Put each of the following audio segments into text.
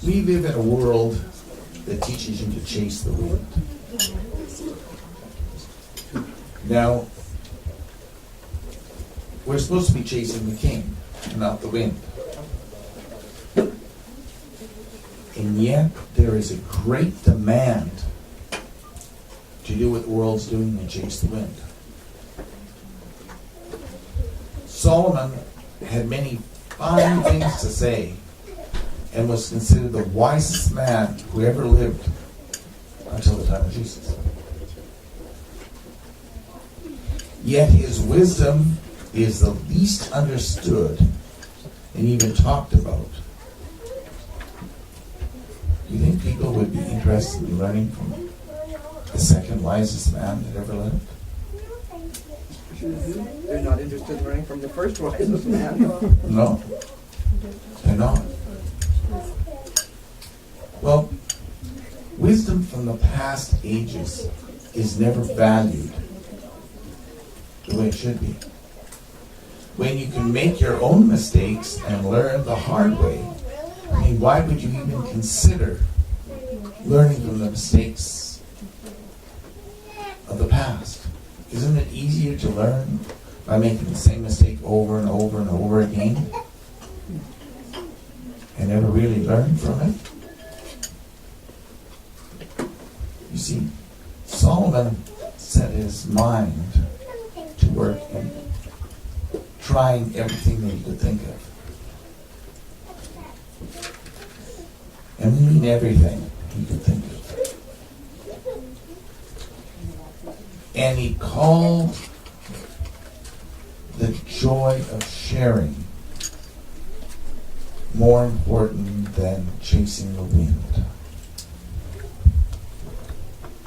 We live in a world that teaches you to chase the wind. Now, we're supposed to be chasing the king, not the wind. And yet, there is a great demand to do what the world's doing and chase the wind. Solomon had many fine things to say and was considered the wisest man who ever lived until the time of Jesus. Yet his wisdom is the least understood and even talked about. Do you think people would be interested in learning from the second wisest man that ever lived? They're not interested in learning from the first wisest man. No, they're not. Well, wisdom from the past ages is never valued the way it should be. When you can make your own mistakes and learn the hard way, I mean, why would you even consider learning from the mistakes of the past? Isn't it easier to learn by making the same mistake over and over and over again and never really learn from it? You see, Solomon set his mind to work in trying everything that he could think of. And we mean everything he could think of. And he called the joy of sharing more important than chasing the wind.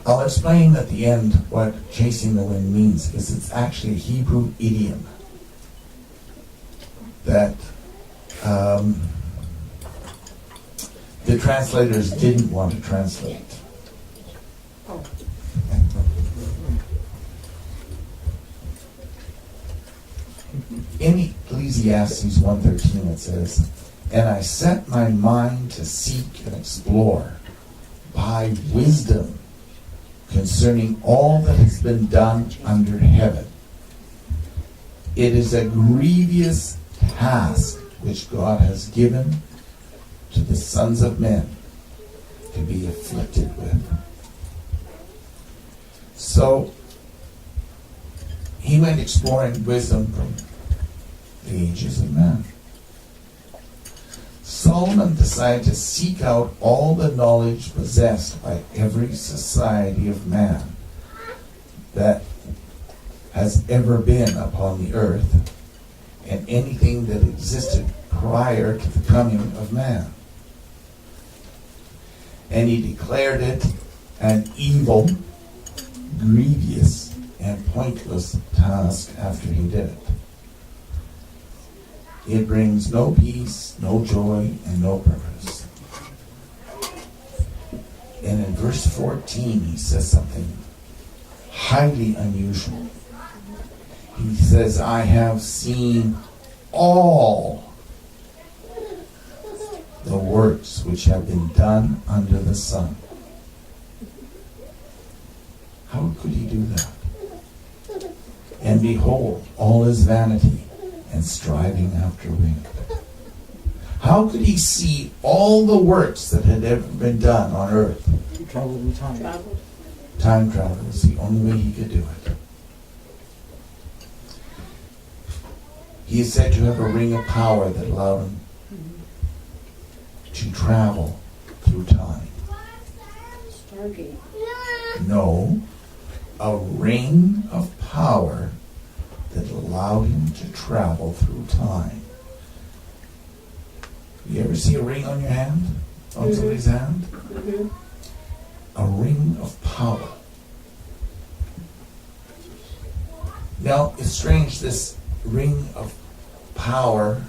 I'll explain at the end what chasing the wind means, because it's actually a Hebrew idiom that the translators didn't want to translate. In Ecclesiastes 1:13 it says, "And I set my mind to seek and explore by wisdom concerning all that has been done under heaven. It is a grievous task which God has given to the sons of men to be afflicted with." So he went exploring wisdom from the ages of man. Solomon decided to seek out all the knowledge possessed by every society of man that has ever been upon the earth and anything that existed prior to the coming of man. And he declared it an evil, grievous, and pointless task after he did it. It brings no peace, no joy, and no purpose. And in verse 14, he says something highly unusual. He says, "I have seen all the works which have been done under the sun." How could he do that? "And behold, all is vanity and striving after wind." How could he see all the works that had ever been done on earth? He traveled in time. Time travel was the only way he could do it. He is said to have a ring of power that allowed him to travel through time. Stargate. No, a ring of power that allowed him to travel through time. You ever see a ring on your hand? On somebody's hand? Mm-hmm. A ring of power. Now, it's strange, this ring of power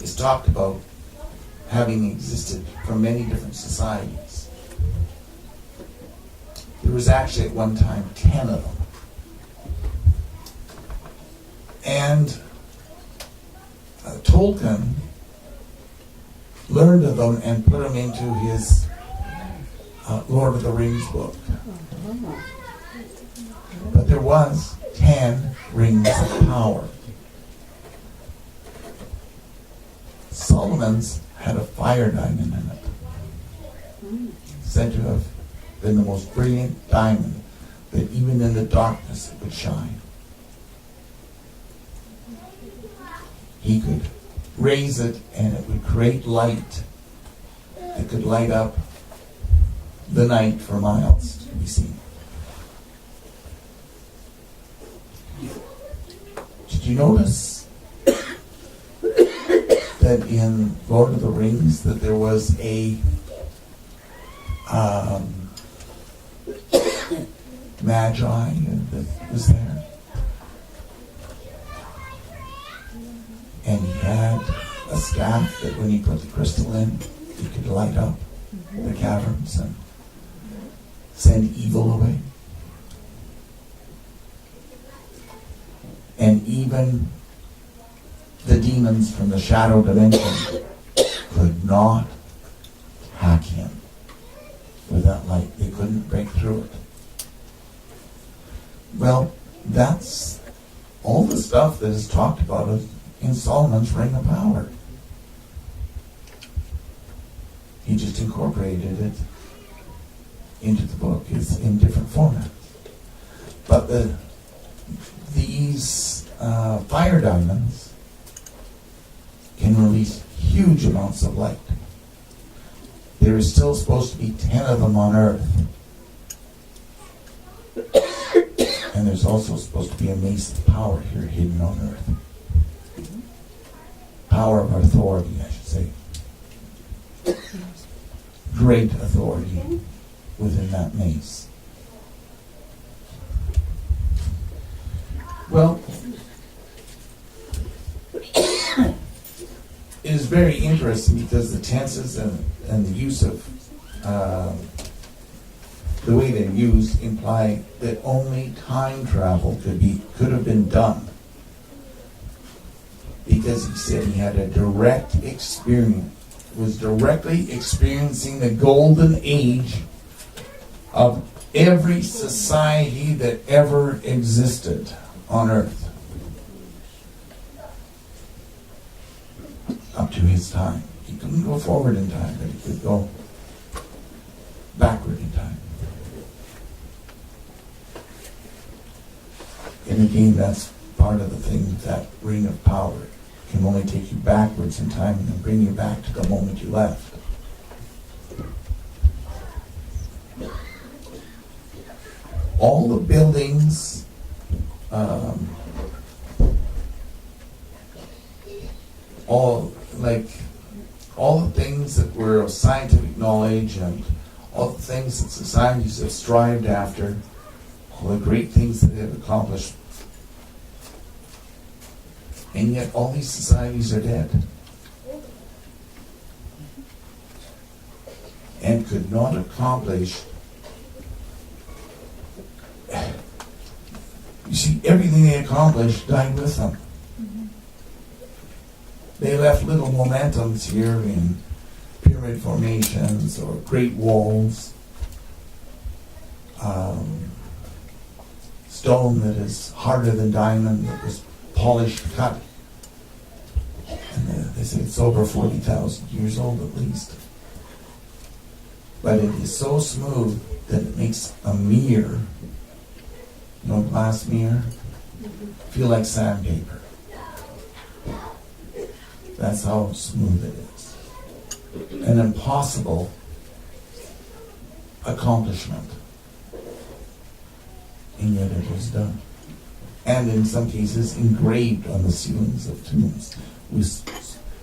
is talked about having existed for many different societies. There was actually at one time 10 of them. And Tolkien learned of them and put them into his Lord of the Rings book. But there was 10 rings of power. Solomon's had a fire diamond in it. Said to have been the most brilliant diamond that even in the darkness it would shine. He could raise it and it would create light that could light up the night for miles to be seen. Did you notice that in Lord of the Rings that there was a magi that was there? And he had a staff that when he put the crystal in, he could light up the caverns and send evil away. And even the demons from the shadow dimension could not hack him with that light. They couldn't break through it. Well, that's all the stuff that is talked about in Solomon's Ring of Power. He just incorporated it into the book. It's in different formats. But these fire diamonds can release huge amounts of light. There is still supposed to be 10 of them on Earth. And there's also supposed to be a mace of power here hidden on Earth. Power of authority, I should say. Great authority within that mace. Well, it is very interesting because the tenses and the use of the way they're used imply that only time travel could have been done. Because he said he had a direct experience, was directly experiencing the golden age of every society that ever existed on Earth up to his time. He couldn't go forward in time, but he could go backward in time. And again, that's part of the thing, that ring of power can only take you backwards in time and then bring you back to the moment you left. All the buildings, all the things that were of scientific knowledge and all the things that societies have strived after, all the great things that they have accomplished, and yet all these societies are dead and could not accomplish. You see, everything they accomplished died with them. They left little momentums here in pyramid formations or great walls, stone that is harder than diamond that was polished, cut. And they say it's over 40,000 years old at least. But it is so smooth that it makes a mirror, glass mirror, feel like sandpaper. That's how smooth it is. An impossible accomplishment. And yet it was done. And in some cases engraved on the ceilings of tombs with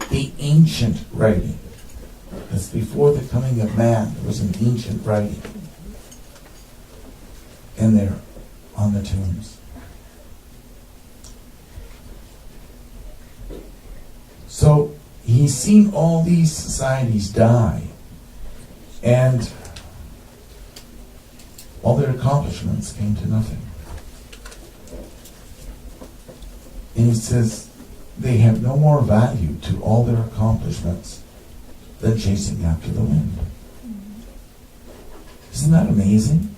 the ancient writing. That's before the coming of man. There was an ancient writing. And they're on the tombs. So he's seen all these societies die, and all their accomplishments came to nothing. And he says they have no more value to all their accomplishments than chasing after the wind. Isn't that amazing?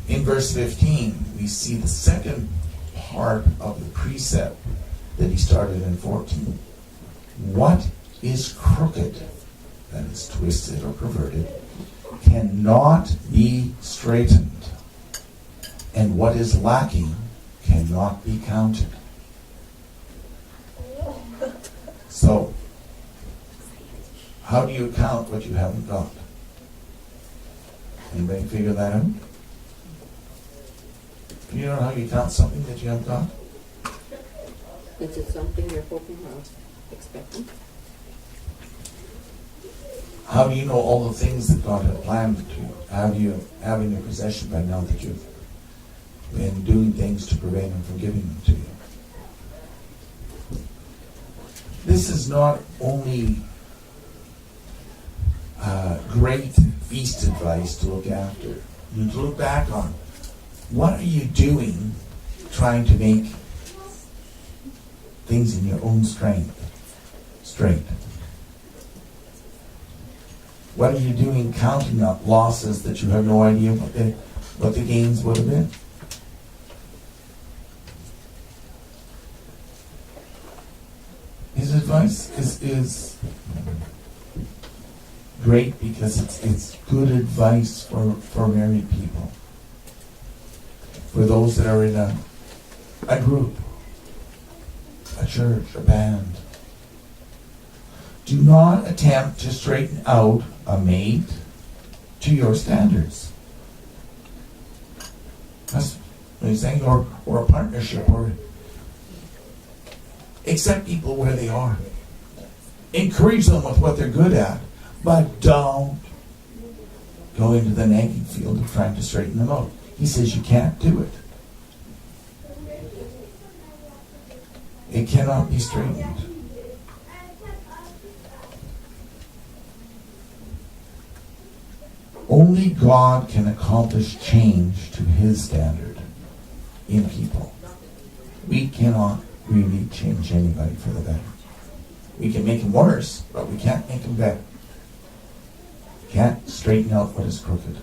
In verse 15, we see the second part of the precept that he started in 14. What is crooked, that is twisted or perverted, cannot be straightened, and what is lacking cannot be counted. So, how do you count what you haven't got? Anybody figure that out? Do you know how you count something that you haven't got? Is it something you're hoping or expecting? How do you know all the things that God had planned to you? How do you have in your possession by now that you've been doing things to prevent Him from giving them to you? This is not only great feast advice to look after. You need to look back on what are you doing trying to make things in your own strength straight. What are you doing counting up losses that you have no idea what the gains would have been? His advice is great because it's good advice for married people. For those that are in a group, a church, a band. Do not attempt to straighten out a mate to your standards. That's what he's saying, or a partnership, or accept people where they are. Encourage them with what they're good at, but don't go into the nagging field of trying to straighten them out. He says you can't do it. It cannot be straightened. Only God can accomplish change to His standard in people. We cannot really change anybody for the better. We can make them worse, but we can't make them better. Can't straighten out what is crooked.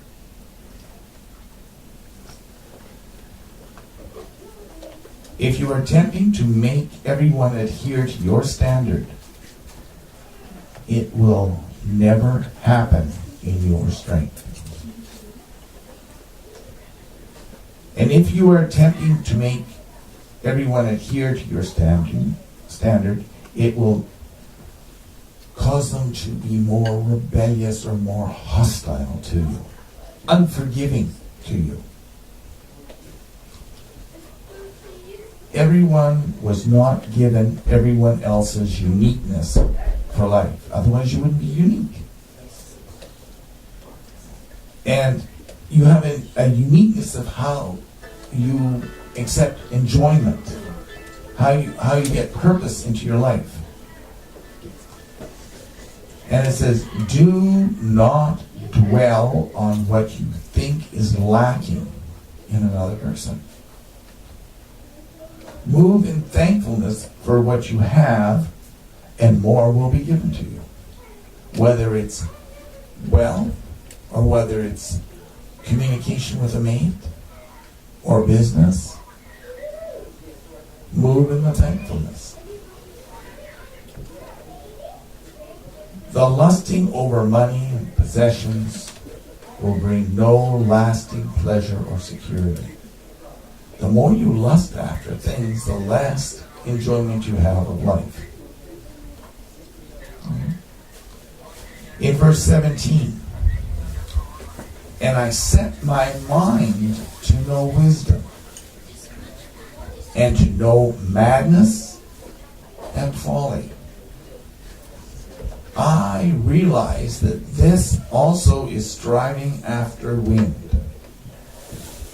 If you are attempting to make everyone adhere to your standard, it will never happen in your strength. And if you are attempting to make everyone adhere to your standard, it will cause them to be more rebellious or more hostile to you, unforgiving to you. Everyone was not given everyone else's uniqueness for life. Otherwise you wouldn't be unique. And you have a uniqueness of how you accept enjoyment, how you get purpose into your life. And it says, do not dwell on what you think is lacking in another person. Move in thankfulness for what you have, and more will be given to you. Whether it's wealth, or whether it's communication with a mate, or business, move in the thankfulness. The lusting over money and possessions will bring no lasting pleasure or security. The more you lust after things, the less enjoyment you have of life. In verse 17, and I set my mind to know wisdom, and to know madness and folly. I realize that this also is striving after wind.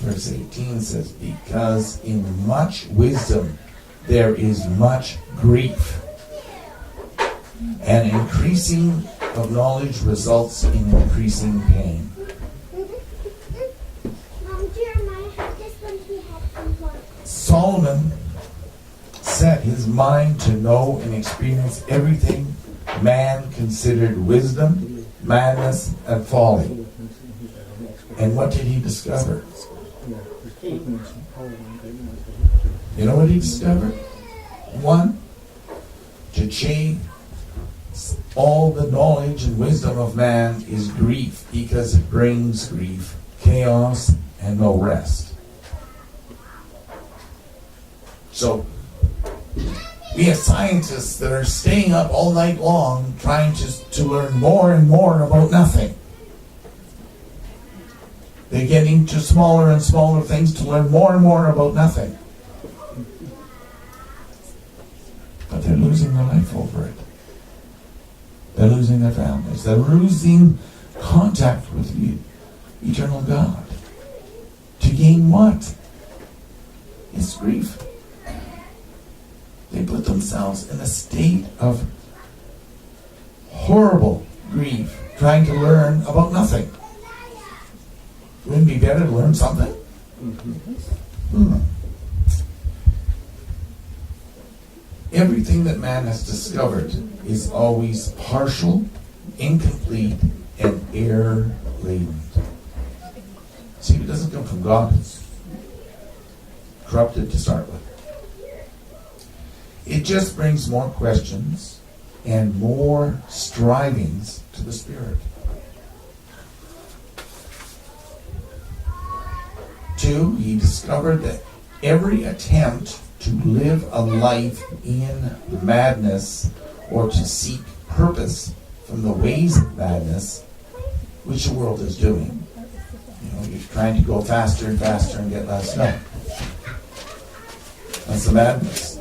Verse 18 says, because in much wisdom there is much grief, and increasing of knowledge results in increasing pain. Solomon set his mind to know and experience everything man considered wisdom, madness, and folly. And what did he discover? You know what he discovered? One, to chase all the knowledge and wisdom of man is grief, because it brings grief, chaos, and no rest. So, we have scientists that are staying up all night long trying to learn more and more about nothing. They get into smaller and smaller things to learn more and more about nothing. But they're losing their life over it. They're losing their families. They're losing contact with the eternal God. To gain what? It's grief. They put themselves in a state of horrible grief, trying to learn about nothing. Wouldn't it be better to learn something? Everything that man has discovered is always partial, incomplete, and error-laden. See, it doesn't come from God. It's corrupted to start with. It just brings more questions and more strivings to the Spirit. 2, he discovered that every attempt to live a life in madness or to seek purpose from the ways of madness, which the world is doing. You know, you're trying to go faster and faster and get less done. That's the madness.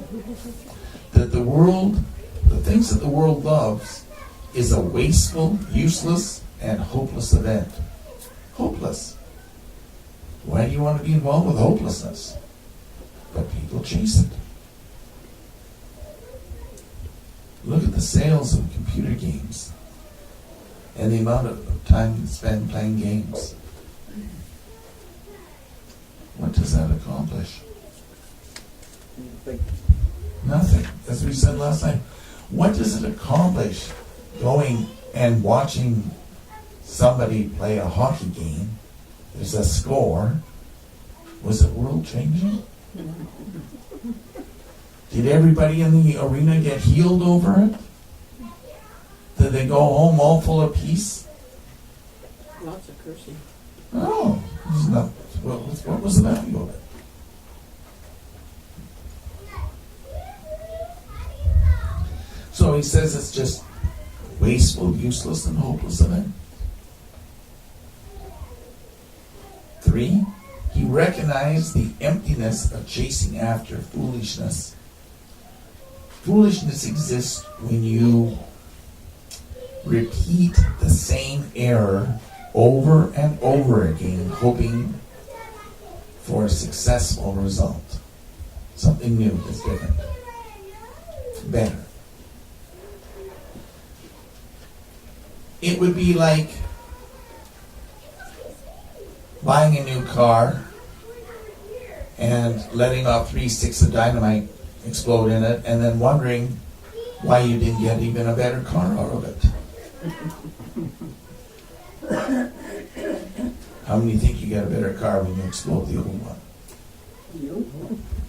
That the world, the things that the world loves, is a wasteful, useless, and hopeless event. Hopeless. Why do you want to be involved with hopelessness? But people chase it. Look at the sales of computer games and the amount of time spent playing games. What does that accomplish? Nothing. As we said last night, what does it accomplish going and watching somebody play a hockey game? There's a score. Was it world changing? Did everybody in the arena get healed over it? Did they go home all full of peace? Lots of cursing. No. What was the value of it? So he says it's just wasteful, useless, and hopeless event. 3, he recognized the emptiness of chasing after foolishness. Foolishness exists when you repeat the same error over and over again, hoping for a successful result. Something new that's different. Better. It would be like buying a new car and letting off 3 sticks of dynamite explode in it and then wondering why you didn't get even a better car out of it. How many think you get a better car when you explode the old one?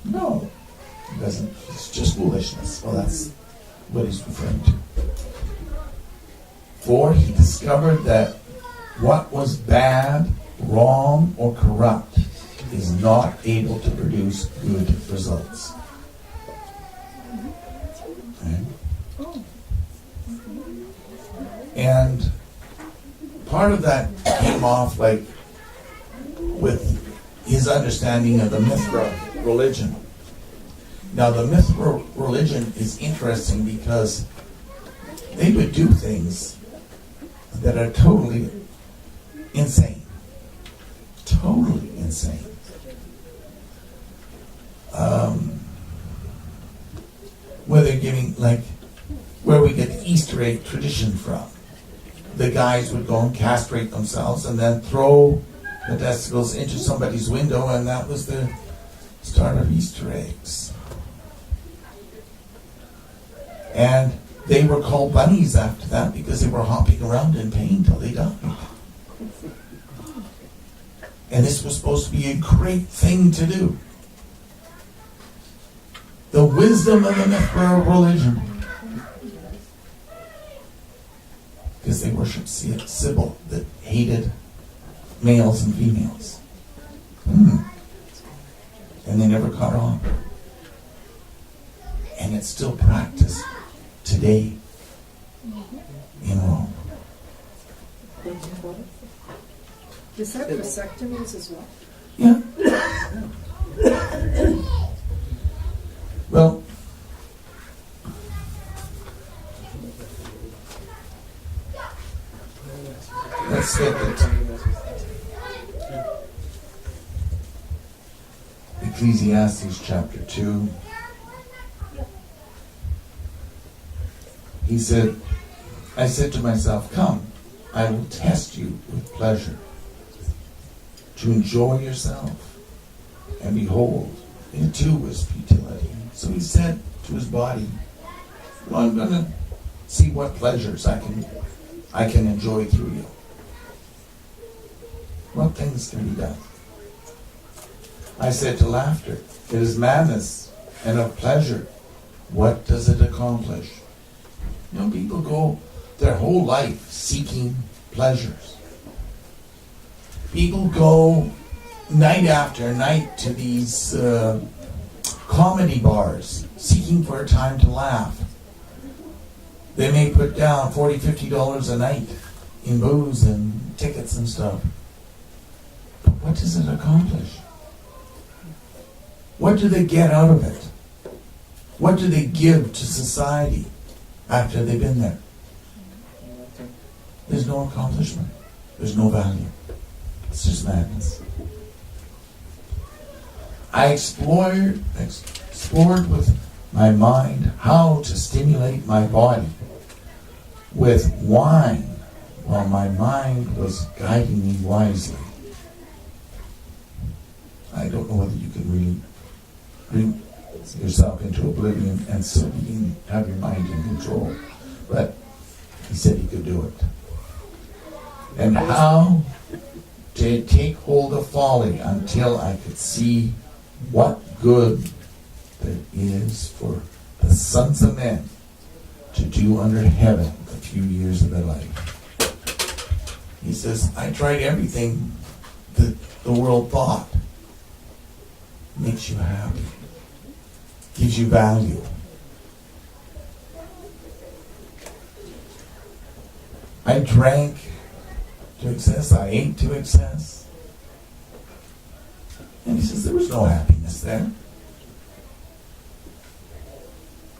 No. It doesn't. It's just foolishness. Well, that's what he's referring to. 4, he discovered that what was bad, wrong, or corrupt is not able to produce good results. Okay? And part of that came off like with his understanding of the Mithra religion. Now the Mithra religion is interesting because they would do things that are totally insane. Totally insane. Where they're giving, like, where we get the Easter egg tradition from. The guys would go and castrate themselves and then throw the testicles into somebody's window, and that was the start of Easter eggs. And they were called bunnies after that because they were hopping around in pain till they died. And this was supposed to be a great thing to do. The wisdom of the Mithra religion. Because they worshipped Sybil that hated males and females. And they never caught on. And it's still practiced today in Rome. Is that vasectomies as well? Yeah. Well, let's look at Ecclesiastes chapter 2. He said, I said to myself, come, I will test you with pleasure, to enjoy yourself. And behold, it too was futility. So he said to his body, well, I'm going to see what pleasures I can enjoy through you. What things can be done? I said to laughter, it is madness, and of pleasure, what does it accomplish? You know, people go their whole life seeking pleasures. People go night after night to these comedy bars, seeking for a time to laugh. They may put down $40, $50 a night in booze and tickets and stuff. But what does it accomplish? What do they get out of it? What do they give to society after they've been there? There's no accomplishment. There's no value. It's just madness. I explored with my mind how to stimulate my body with wine while my mind was guiding me wisely. I don't know whether you can really drink yourself into oblivion and still have your mind in control. But he said he could do it. And how to take hold of folly until I could see what good there is for the sons of men to do under heaven a few years of their life. He says, I tried everything that the world thought makes you happy, gives you value. I drank to excess, I ate to excess. And he says, there was no happiness there.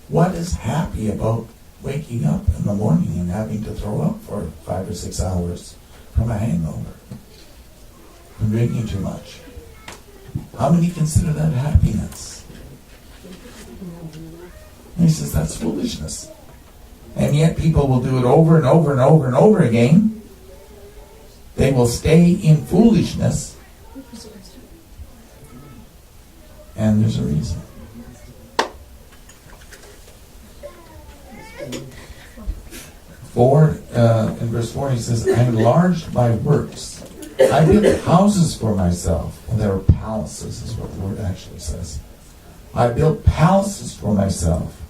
What is happy about waking up in the morning and having to throw up for 5 or 6 hours from a hangover, from drinking too much? How many consider that happiness? And he says, that's foolishness. And yet people will do it over and over and over and over again. They will stay in foolishness. And there's a reason. In verse 4, he says, I enlarged my works. I built houses for myself. Well, there are palaces, is what the word actually says. I built palaces for myself.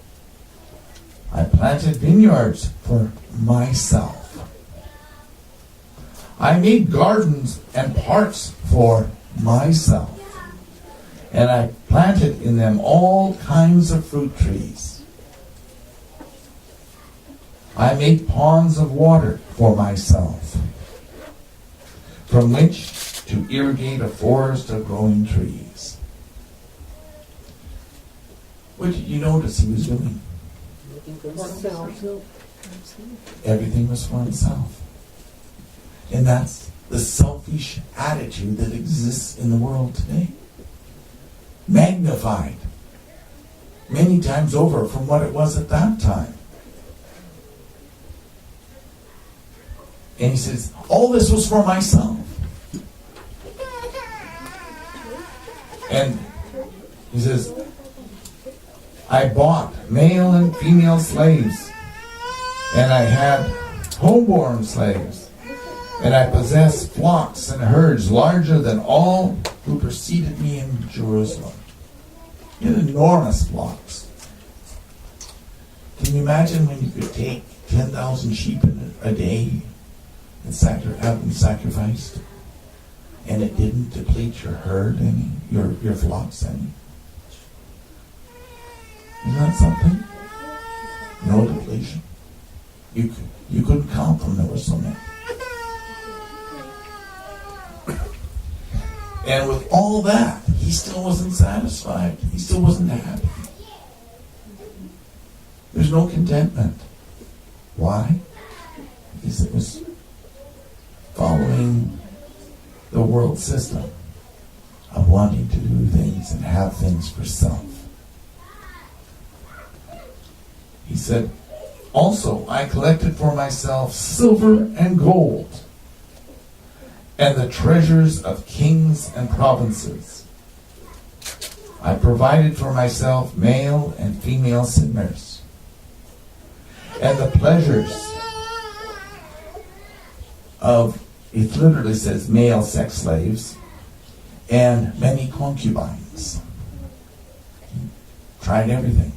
I planted vineyards for myself. I made gardens and parks for myself. And I planted in them all kinds of fruit trees. I made ponds of water for myself, from which to irrigate a forest of growing trees. What did you notice he was doing? Everything was for himself. And that's the selfish attitude that exists in the world today. Magnified many times over from what it was at that time. And he says, all this was for myself. And he says, I bought male and female slaves, and I had homeborn slaves, and I possessed flocks and herds larger than all who preceded me in Jerusalem. He had enormous flocks. Can you imagine when you could take 10,000 sheep in a day and have them sacrificed, and it didn't deplete your herd any, your flocks any? Isn't that something? No depletion. You couldn't count them, there were so many. And with all that, he still wasn't satisfied. He still wasn't happy. There's no contentment. Why? Because it was following the world system of wanting to do things and have things for self. He said, also, I collected for myself silver and gold, and the treasures of kings and provinces. I provided for myself male and female sinners, and the pleasures of, it literally says male sex slaves, and many concubines. He tried everything.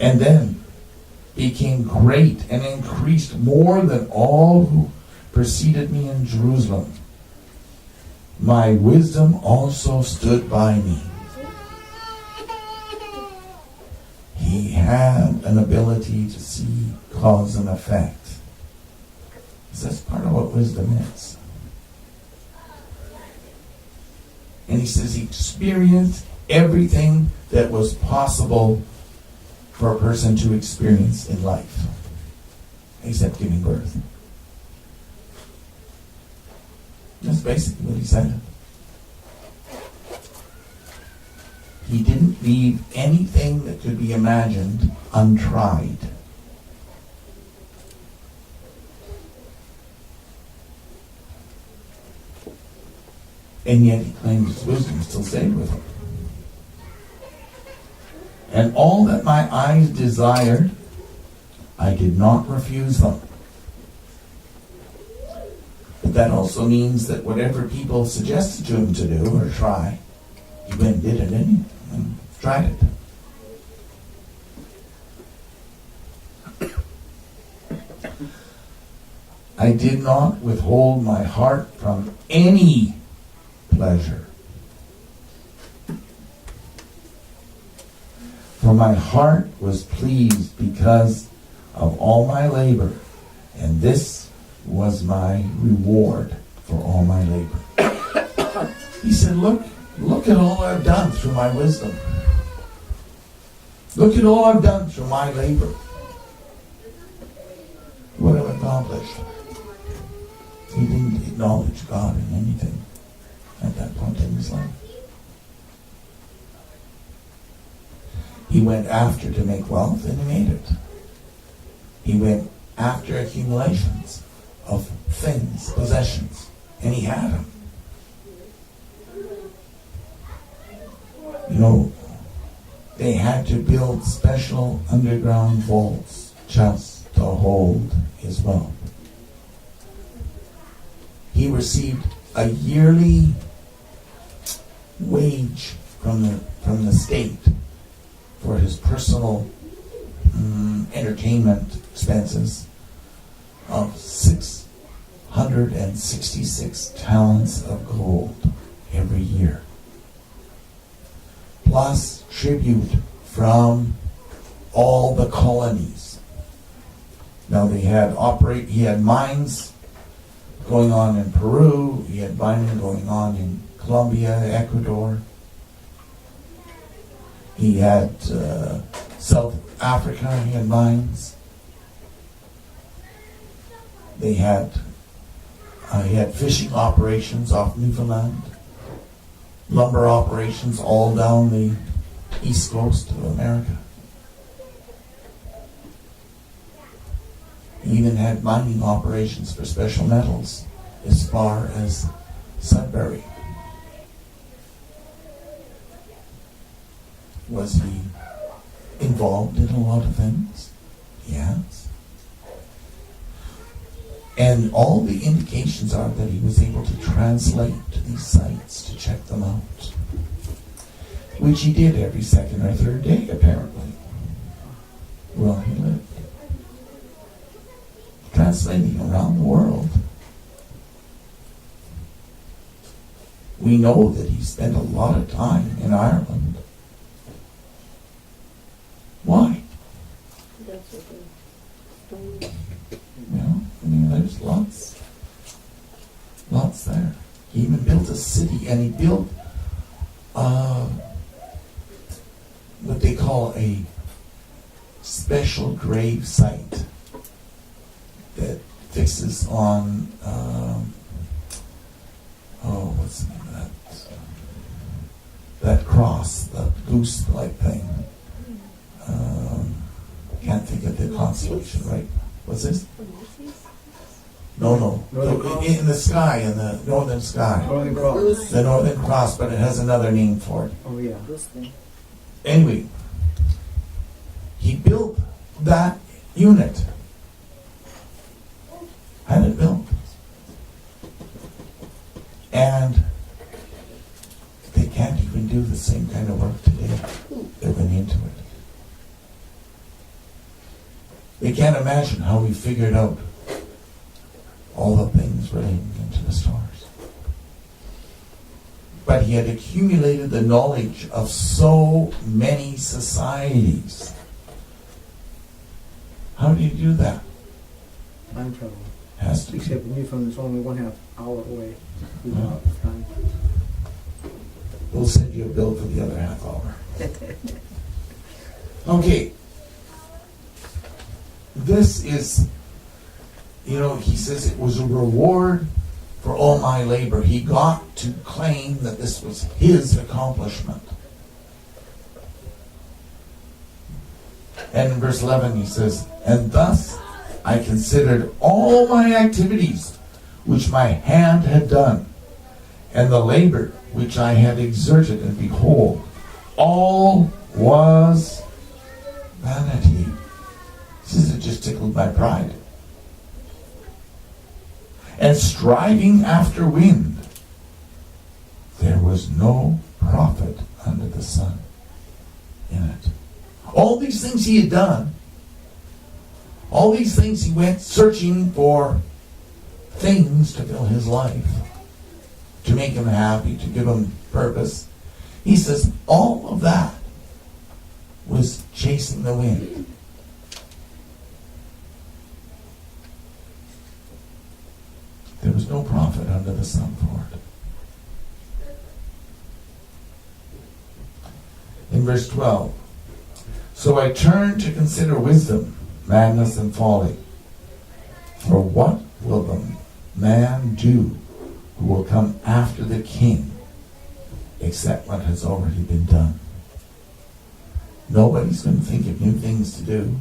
And then became great and increased more than all who preceded me in Jerusalem. My wisdom also stood by me. He had an ability to see cause and effect. That's part of what wisdom is. And he says he experienced everything that was possible for a person to experience in life, except giving birth. That's basically what he said. He didn't leave anything that could be imagined untried. And yet he claimed his wisdom still stayed with him. And all that my eyes desired, I did not refuse them. But that also means that whatever people suggested to him to do or try, he went and did it anyway, and tried it. I did not withhold my heart from any pleasure. For my heart was pleased because of all my labor, and this was my reward for all my labor. He said, look at all I've done through my wisdom. Look at all I've done through my labor. What I've accomplished. He didn't acknowledge God in anything at that point in his life. He went after to make wealth, and he made it. He went after accumulations of things, possessions, and he had them. You know, they had to build special underground vaults just to hold his wealth. He received a yearly wage from the state for his personal entertainment expenses of 666 talents of gold every year, plus tribute from all the colonies. Now he had mines going on in Peru, he had mining going on in Colombia, Ecuador. He had South Africa, he had mines. He had fishing operations off Newfoundland, lumber operations all down the east coast of America. He even had mining operations for special metals as far as Sudbury. Was he involved in a lot of things? Yes. And all the indications are that he was able to translate these sites to check them out, which he did every second or third day, apparently, while he lived. Translating around the world. We know that he spent a lot of time in Ireland. Why? That's what the stone. You know, I mean, there's lots there. He even built a city, and he built what they call a special grave site that fixes on, what's the name of that? That cross, that goose-like thing. Can't think of the constellation, right? What's this? No. Northern Cross? In the sky, in the northern sky. Northern Cross. The Northern Cross, but it has another name for it. Oh, yeah. This thing. Anyway, he built that unit. Had it built. And they can't even do the same kind of work today that went into it. They can't imagine how we figured out all the things relating into the stars. But he had accumulated the knowledge of so many societies. How do you do that? Time travel. Has to be. Except Newfoundland is only 1/2 hour away. Without time. We'll send you a bill for the other half hour. Okay. This is, he says it was a reward for all my labor. He got to claim that this was his accomplishment. And in verse 11 he says, and thus I considered all my activities which my hand had done, and the labor which I had exerted, and behold, all was vanity. He says, it just tickled my pride. And striving after wind, there was no profit under the sun in it. All these things he had done, all these things he went searching for things to fill his life, to make him happy, to give him purpose. He says all of that was chasing the wind. There was no profit under the sun for it. In verse 12, so I turned to consider wisdom, madness, and folly. For what will the man do who will come after the king except what has already been done? Nobody's going to think of new things to do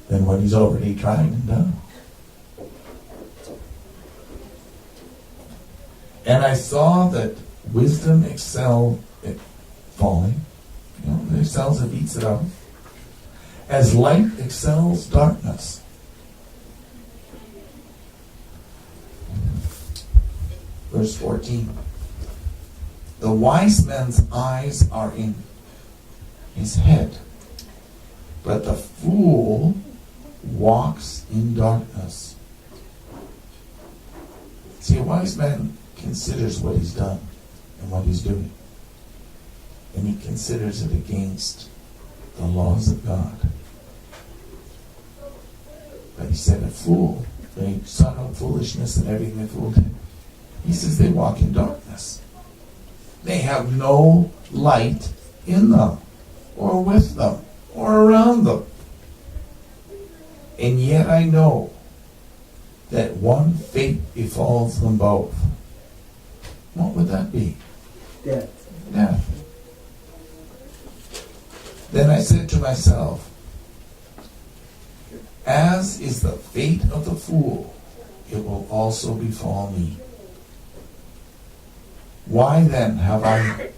than what he's already tried and done. And I saw that wisdom excelled folly. It excels, it beats it out. As light excels darkness. Verse 14. The wise man's eyes are in his head, but the fool walks in darkness. See, a wise man considers what he's done and what he's doing, and he considers it against the laws of God. But he said a fool, they sought out foolishness and everything that fooled him. He says they walk in darkness. They have no light in them, or with them, or around them. And yet I know that one fate befalls them both. What would that be? Death. Death. Then I said to myself, as is the fate of the fool, it will also befall me. Why then have I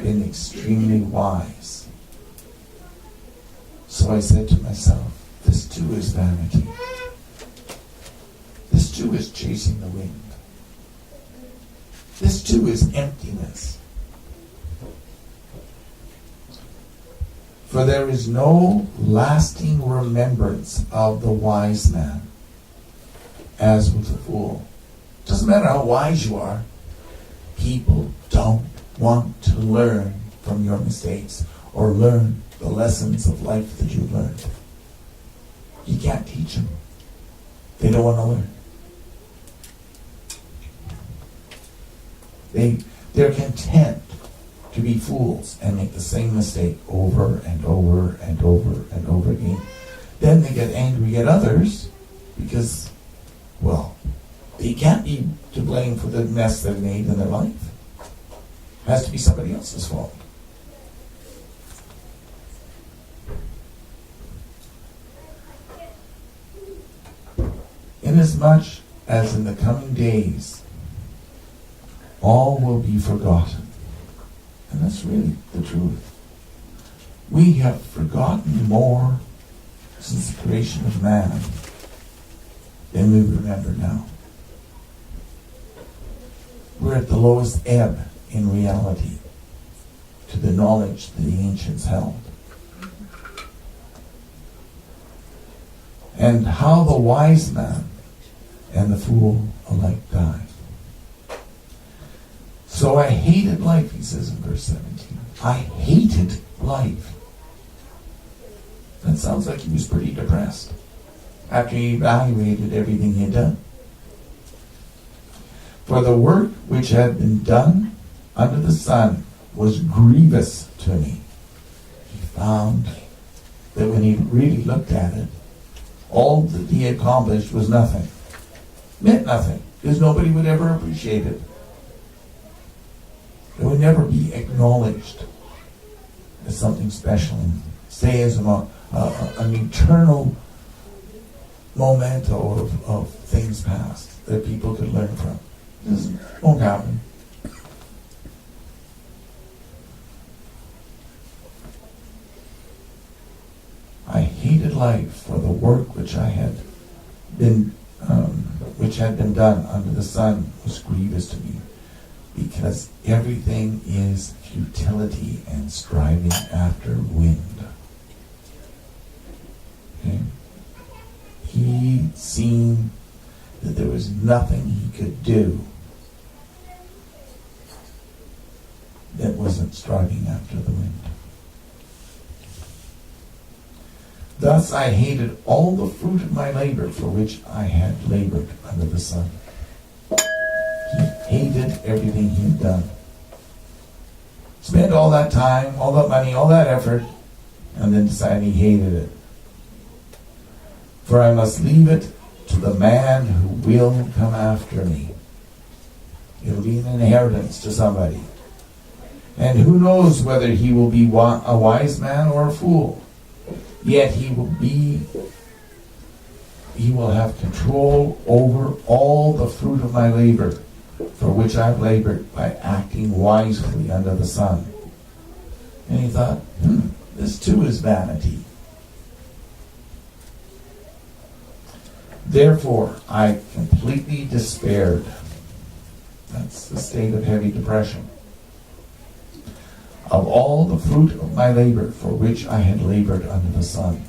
been extremely wise. So I said to myself, this too is vanity. This too is chasing the wind. This too is emptiness. For there is no lasting remembrance of the wise man, as with the fool. Doesn't matter how wise you are, people don't want to learn from your mistakes or learn the lessons of life that you've learned. You can't teach them. They don't want to learn. They're content to be fools and make the same mistake over and over and over and over again. Then they get angry at others because, well, they can't be to blame for the mess they've made in their life. It has to be somebody else's fault. Inasmuch as in the coming days all will be forgotten. And that's really the truth. We have forgotten more since the creation of man than we remember now. We're at the lowest ebb in reality to the knowledge that the ancients held. And how the wise man and the fool alike die. So I hated life, he says in verse 17. I hated life. That sounds like he was pretty depressed after he evaluated everything he had done. For the work which had been done under the sun was grievous to me. He found that when he really looked at it, all that he accomplished was nothing. Meant nothing, because nobody would ever appreciate it. It would never be acknowledged as something special and stay as an eternal memento of things past that people could learn from. This won't happen. I hated life for the work which had been done under the sun was grievous to me, because everything is futility and striving after wind. Okay? He seen that there was nothing he could do that wasn't striving after the wind. Thus I hated all the fruit of my labor for which I had labored under the sun. He hated everything he had done. Spent all that time, all that money, all that effort, and then decided he hated it. For I must leave it to the man who will come after me. It'll be an inheritance to somebody. And who knows whether he will be a wise man or a fool. Yet he will have control over all the fruit of my labor, for which I've labored by acting wisely under the sun. And he thought, this too is vanity. Therefore, I completely despaired. That's the state of heavy depression. Of all the fruit of my labor for which I had labored under the sun.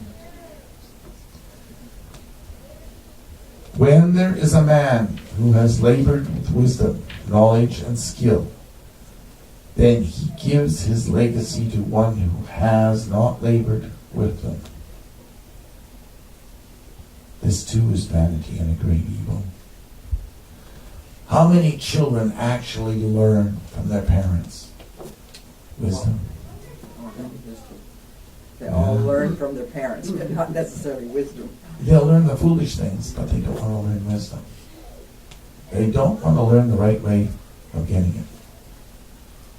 When there is a man who has labored with wisdom, knowledge, and skill, then he gives his legacy to one who has not labored with them. This too is vanity and a great evil. How many children actually learn from their parents? Wisdom. They all learn from their parents, but not necessarily wisdom. They'll learn the foolish things, but they don't want to learn wisdom. They don't want to learn the right way of getting it.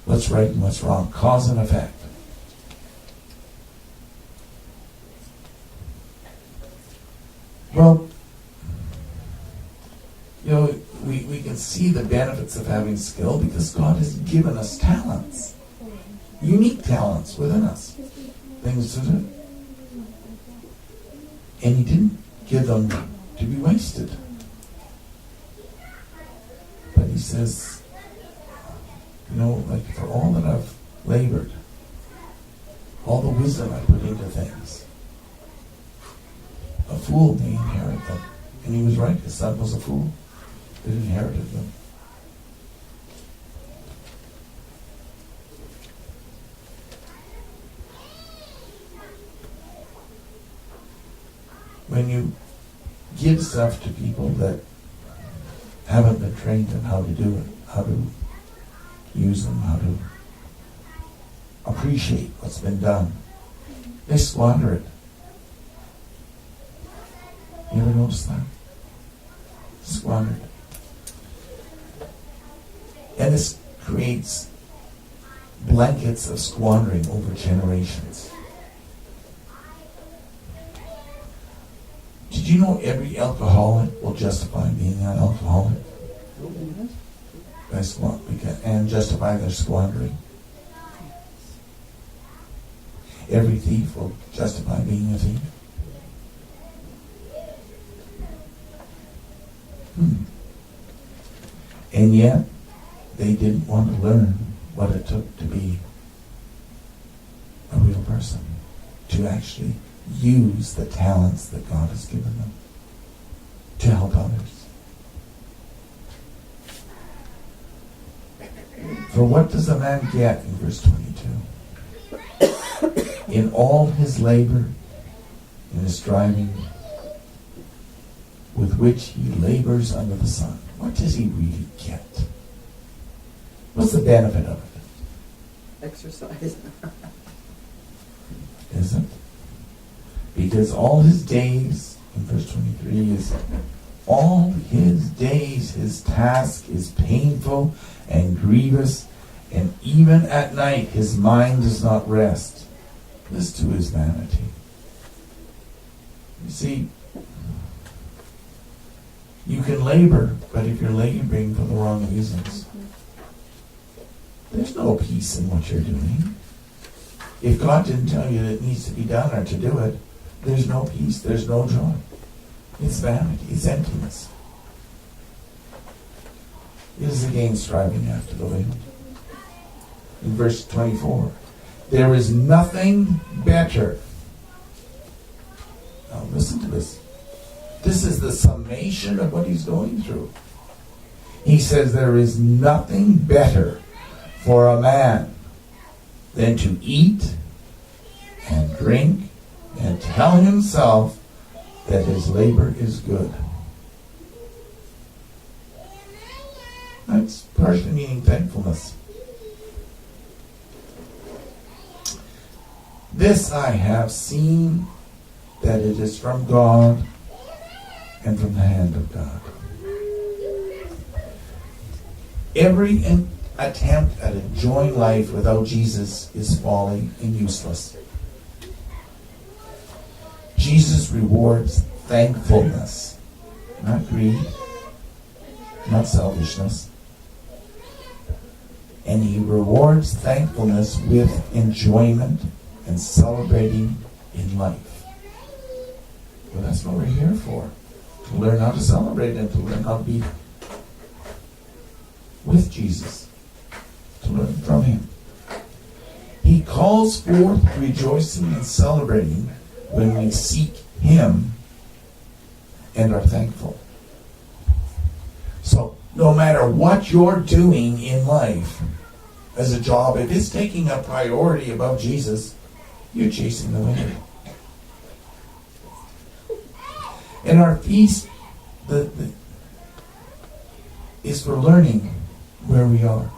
What's right and what's wrong, cause and effect. Well, we can see the benefits of having skill because God has given us talents. unique talents within us, things to do. And he didn't give them to be wasted. But he says, like for all that I've labored, all the wisdom I put into things, a fool may inherit them. And he was right, his son was a fool that inherited them. When you give stuff to people that haven't been trained in how to do it, how to use them, how to appreciate what's been done, they squander it. You ever notice that? Squandered. And this creates blankets of squandering over generations. Did you know every alcoholic will justify being an alcoholic? And justify their squandering. Every thief will justify being a thief. And yet, they didn't want to learn what it took to be a real person, to actually use the talents that God has given them to help others. For what does a man get in verse 22? In all his labor, in his striving, with which he labors under the sun. What does he really get? What's the benefit of it? Exercise. Is it? Because all his days, in verse 23, is all his days, his task is painful and grievous, and even at night his mind does not rest. This too is vanity. You see, you can labor, but if you're laboring for the wrong reasons, there's no peace in what you're doing. If God didn't tell you that it needs to be done or to do it, there's no peace, there's no joy. It's vanity, it's emptiness. It is again striving after the wind. In verse 24, there is nothing better. Now listen to this. This is the summation of what he's going through. He says there is nothing better for a man than to eat and drink and tell himself that his labor is good. That's partially meaning thankfulness. This I have seen, that it is from God and from the hand of God. Every attempt at enjoying life without Jesus is folly and useless. Jesus rewards thankfulness, not greed, not selfishness. And he rewards thankfulness with enjoyment and celebrating in life. Well, that's what we're here for. To learn how to celebrate and to learn how to be with Jesus. To learn from him. He calls forth rejoicing and celebrating when we seek him and are thankful. So, no matter what you're doing in life, as a job, if it's taking a priority above Jesus, you're chasing the wind. And our feast is for learning where we are.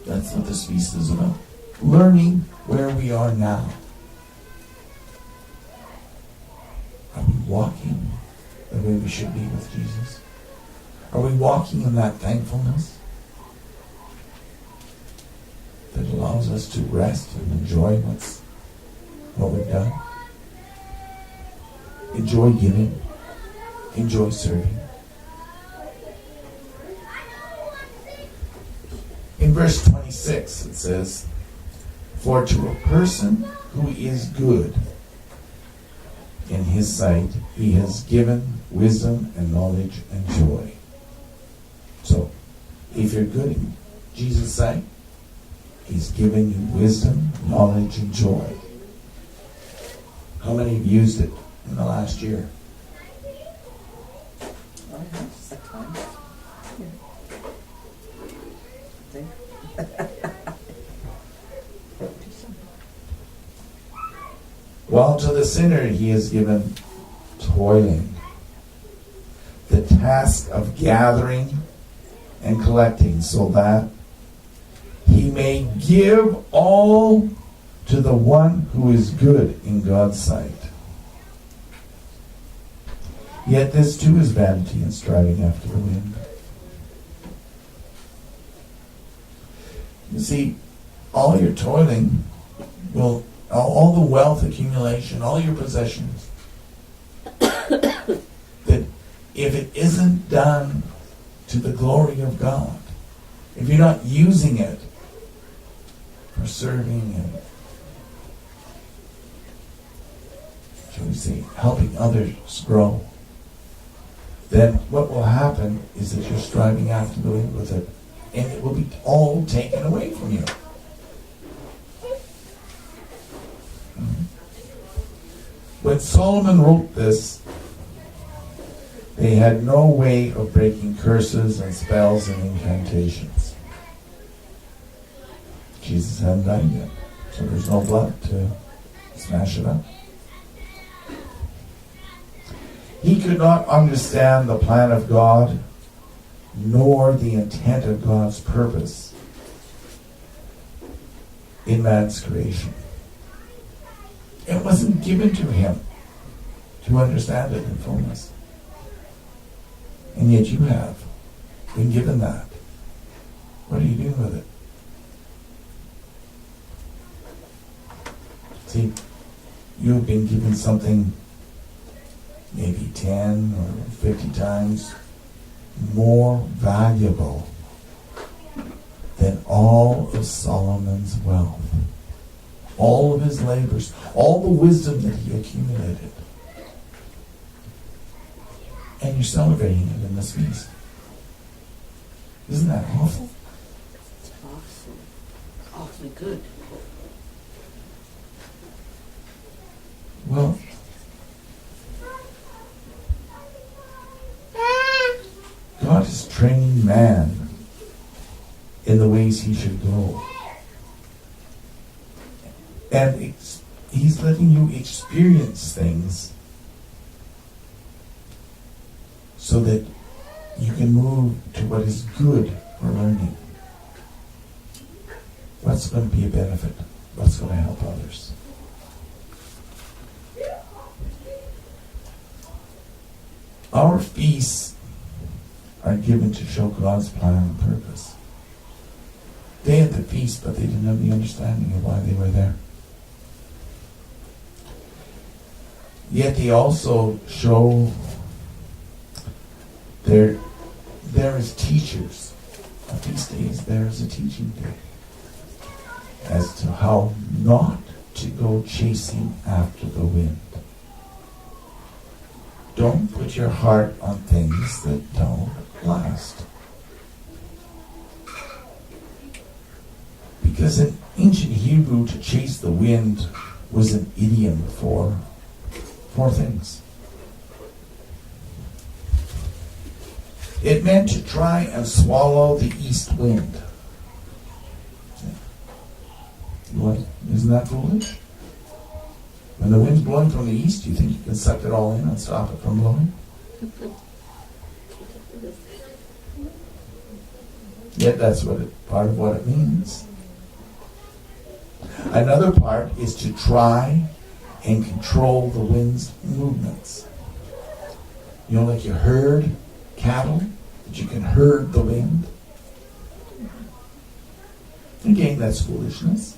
That's what this feast is about. Learning where we are now. Are we walking the way we should be with Jesus? Are we walking in that thankfulness that allows us to rest and enjoy what we've done? Enjoy giving. Enjoy serving. In verse verse 26 it says, "For to a person who is good in his sight, he has given wisdom and knowledge and joy." So, if you're good in Jesus' sight, he's given you wisdom, knowledge, and joy. How many have used it in the last year? I have at times. Yeah. While to the sinner he has given toiling, the task of gathering and collecting, so that he may give all to the one who is good in God's sight. Yet this too is vanity and striving after the wind. You see, all your toiling will, all the wealth accumulation, all your possessions, that if it isn't done to the glory of God, if you're not using it for serving and, shall we say, helping others grow, then what will happen is that you're striving after the wind with it, and it will be all taken away from you. When Solomon wrote this, they had no way of breaking curses and spells and incantations. Jesus hadn't died yet, so there's no blood to smash it up. He could not understand the plan of God, nor the intent of God's purpose in man's creation. It wasn't given to him to understand it in fullness. And yet you have been given that. What are you doing with it? See, you have been given something maybe 10 or 50 times more valuable than all of Solomon's wealth, all of his labors, all the wisdom that he accumulated. And you're celebrating it in this feast. Isn't that awful? It's awesome. Awfully good. Well, God is training man in the ways he should go. And he's letting you experience things so that you can move to what is good for learning. What's going to be a benefit? What's going to help others? Our feasts are given to show God's plan and purpose. They had the feast, but they didn't have the understanding of why they were there. Yet they also show there is teachers. A feast day is there as a teaching day as to how not to go chasing after the wind. Don't put your heart on things that don't last. Because in ancient Hebrew, to chase the wind was an idiom for four things. It meant to try and swallow the east wind. What? Isn't that foolish? When the wind's blowing from the east, you think you can suck it all in and stop it from blowing? Yet that's part of what it means. Another part is to try and control the wind's movements. You know, like you herd cattle, that you can herd the wind. Again, that's foolishness.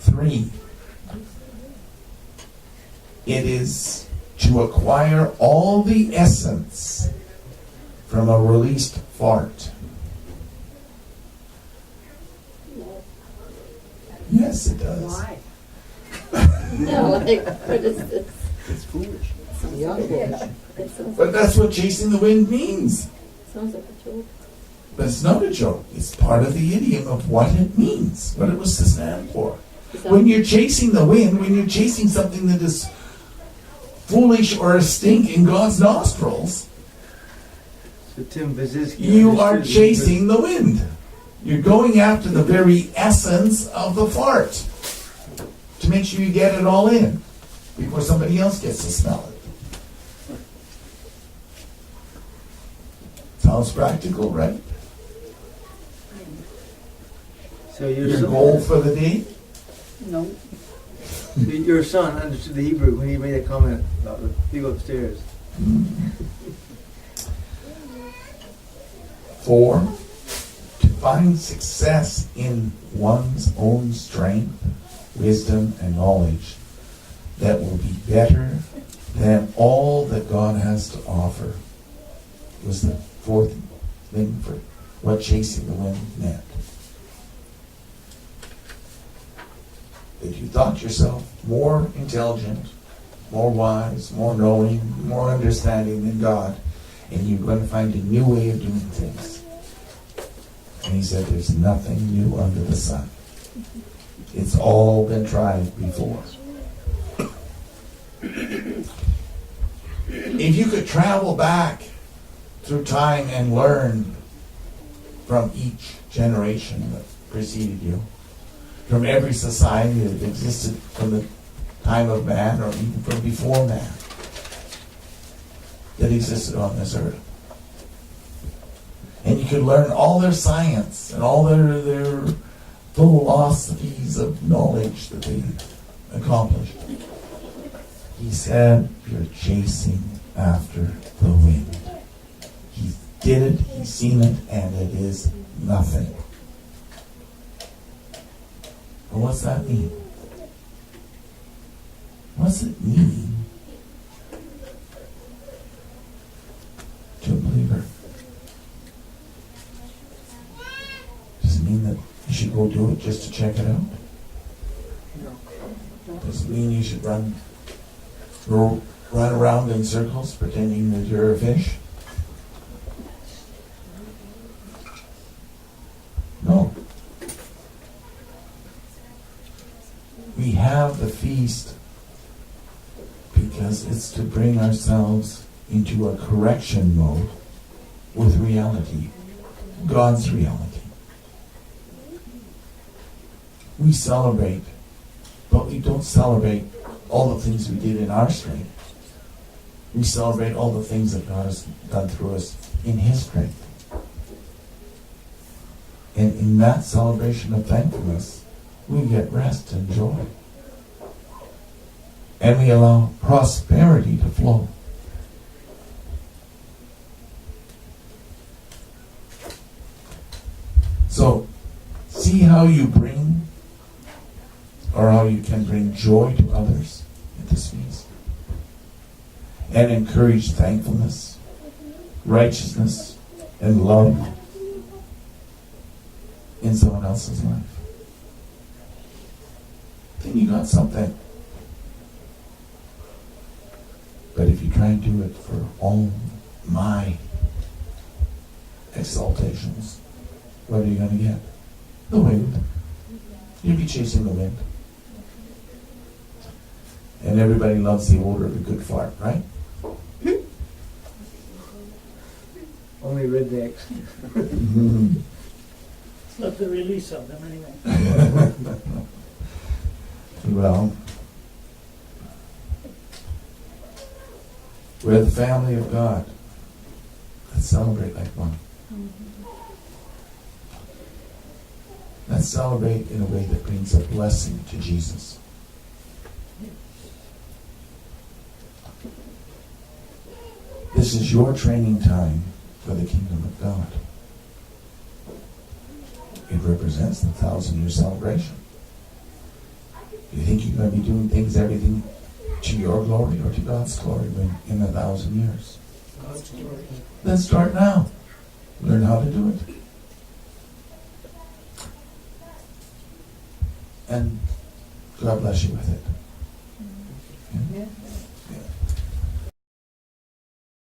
3, it is to acquire all the essence from a released fart. Yes, it does. Why? No, like, what is this? It's foolish. Sounds Young like a- boy. It sounds But that's what chasing the wind means. sounds like a joke. But it's not a joke. It's part of the idiom of what it means, what it was to stand for. Is that- When you're chasing the wind, when you're chasing something that is foolish or a stink in God's nostrils, So Tim Bazinski you are understood chasing the wind. You're going after the very essence of the fart to make sure you get it all in before somebody else gets to smell it. Sounds practical, right? So your Your son, goal for the day? No. your son understood the Hebrew when he made a comment about the people upstairs. 4, to find success in one's own strength, wisdom, and knowledge that will be better than all that God has to offer was the fourth thing for what chasing the wind meant. That you thought yourself more intelligent, more wise, more knowing, more understanding than God, and you're going to find a new way of doing things. And he said, there's nothing new under the sun. It's all been tried before. If you could travel back through time and learn from each generation that preceded you, from every society that existed from the time of man or even from before man that existed on this earth. And you could learn all their science and all their philosophies of knowledge that they accomplished. He said, you're chasing after the wind. He did it, he's seen it, and it is nothing. Well, what's that mean? What's it mean to a believer? Does it mean that you should go do it just to check it out? Does it mean you should run around in circles pretending that you're a fish? No. We have the feast because it's to bring ourselves into a correction mode with reality, God's reality. We celebrate, but we don't celebrate all the things we did in our strength. We celebrate all the things that God has done through us in His strength. And in that celebration of thankfulness, we get rest and joy. And we allow prosperity to flow. So, see how you bring, or how you can bring joy to others at this feast. And encourage thankfulness, righteousness, and love in someone else's life. Then you got something. But if you try and do it for all my exaltations, what are you going to get? The wind. You'll be chasing the wind. And everybody loves the odor of a good fart, right? Only rednecks. Love the release of them anyway. Well, we're the family of God. Let's celebrate like one. Let's celebrate in a way that brings a blessing to Jesus. This is your training time for the kingdom of God. It represents the 1,000-year celebration. You think you're going to be doing things, everything to your glory or to God's glory in 1,000 years? God's glory. Let's start now. Learn how to do it. and God bless you with it. Yeah.